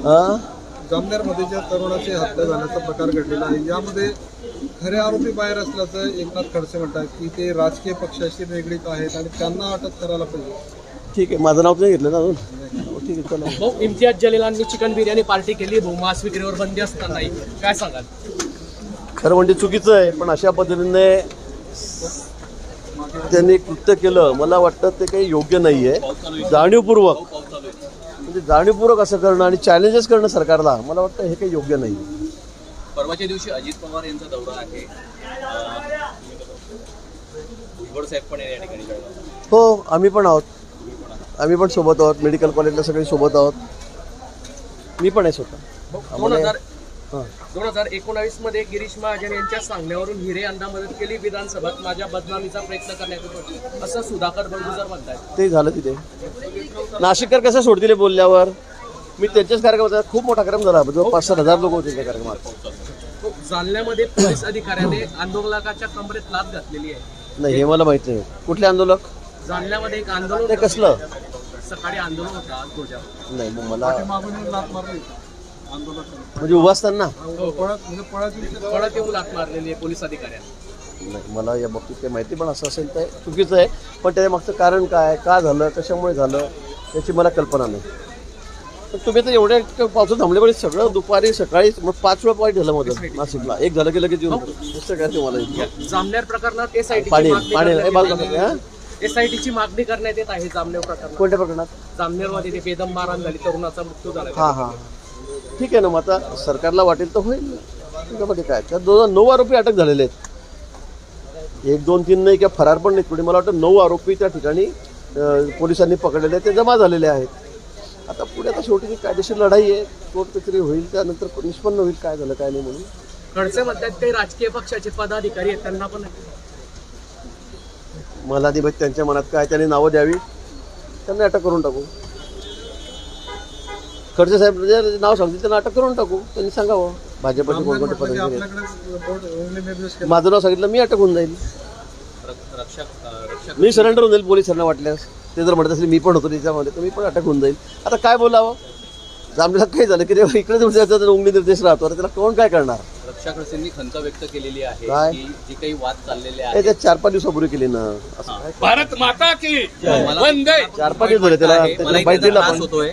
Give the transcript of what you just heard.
जामनेरमध्ये ज्या तरुणाची हत्या झाल्याचा प्रकार घडलेला आहे, यामध्ये खरे आरोपी बाहेर असल्याचं एकनाथ खडसे म्हणतात की ते राजकीय पक्षाशी निगडीत आहेत आणि त्यांना अटक करायला पाहिजे. ठीक आहे, माझं नाव नाही घेतलं ना अजून. ठीक आहे, चला. भाऊ, इम्तियाज जलीलांनी चिकन बिर्याणी पार्टी केली, मांस विक्रीवर बंदी असतानाही काय सांगाल? खरं म्हणजे चुकीचं आहे, पण अशा पद्धतीने त्यांनी कृत्य केलं, मला वाटतं ते काही योग्य नाही आहे. जाणीवपूर्वक म्हणजे जाणीवपूर्वक असं करणं आणि चॅलेंजेस करणं सरकारला, मला वाटतं हे काही योग्य नाही. परवाच्या दिवशी अजित पवार यांचा दौरा आहे, भुजबळ साहेब पण या ठिकाणी. हो, आम्ही पण आहोत, आम्ही पण सोबत आहोत. मेडिकल कॉलेजला सगळे सोबत आहोत. मी पण आहे स्वतः. 2019 मध्ये गिरीश महाजन यांच्या सांगण्यावरून हिरे यांना मदत केली, विधानसभेत माझ्या बदनामीचा प्रयत्न करण्यात येतो असं सुधाकर बंडुजर म्हणतात. ते झालं तिथे. नाशिककर कसं सोडतील बोलल्यावर? मी त्यांच्याच कार्यक्रमात, खूप मोठा कार्यक्रम झाला, जवळपास 5,000 लोक होते त्या कार्यक्रमात. जालन्यामध्ये पोलीस अधिकाऱ्याने आंदोलकाच्या कमरेत लाथ घातलेली आहे. नाही, हे मला माहित नाही. कुठले आंदोलक? जालन्यामध्ये एक आंदोलन. ते कसलं? सकाळी आंदोलन होतं आज ध्वजावर. नाही, मग मला लात मारली आंदोलन म्हणजे उभा असताना पळत येऊन लाथ मारलेली आहे पोलीस अधिकाऱ्यांनी. नाही, मला या बाबतीत काही माहिती, पण असं असेल तर चुकीचं आहे. पण त्याच्या मागचं कारण काय, का झालं, कशामुळे झालं, याची मला कल्पना नाही. पण तुम्ही आता एवढ्या पावसात थांबल्यामुळे सगळं दुपारी सकाळी मग 5 वेळा पॉईंट झालं माझं नाशिकला. एक झालं की लगेच येऊन दुसरं काय तुम्हाला जामनेर प्रकरणात पाणी एसआयटीची मागणी करण्यात येत आहे. जामनेर प्रकरणात. कोणत्या प्रकरणात? जामनेरमध्ये ते बेदम मारहाण झाली, तरुणाचा मृत्यू झाला. हां, ठीक आहे ना. मग आता सरकारला वाटेल तर होईल. त्याच्यामध्ये काय, त्या 9 आरोपी अटक झालेले आहेत. 1, 2, 3 नाही किंवा फरार पण नाही. पुढे मला वाटतं 9 आरोपी त्या ठिकाणी पोलिसांनी पकडलेले आहेत, ते जमा झालेले आहेत. आता पुढे आता शेवटी कायदेशीर लढाई आहे, कोर्ट कचेरी होईल, त्यानंतर निष्पन्न होईल काय झालं काय नाही म्हणून. खडसे म्हणतात काही राजकीय पक्षाचे पदाधिकारी आहेत, त्यांना पण मला नाही माहिती त्यांच्या मनात काय, त्यांनी नावं द्यावी, त्यांना अटक करून टाकू. खडसे साहेब जे नाव सांगतील त्यांना अटक करून टाकू. त्यांनी सांगावं भाजपचे कोणकोणते पदाधिकारी आहेत. माझं नाव सांगितलं मी अटक होऊन जाईल. मी सरेंडर होऊन जाईल पोलिसांना वाटल्यास. ते जर म्हणत असेल मी पण होतो त्याच्यामध्ये, तर मी पण अटक होऊन जाईल. आता काय बोलावं? जामनेरात काही झालं की इकडे जायचं उंगली निर्देश राहतो, त्याला कोण काय करणार? रक्षा खडसेंनी खंत व्यक्त केलेली आहे काय? की जी काही वाद चाललेले ते 4-5 दिवसापूर्वी केली ना. भारत माता की 4-5 दिवस झाले त्याला मला माहिती त्रास होतोय.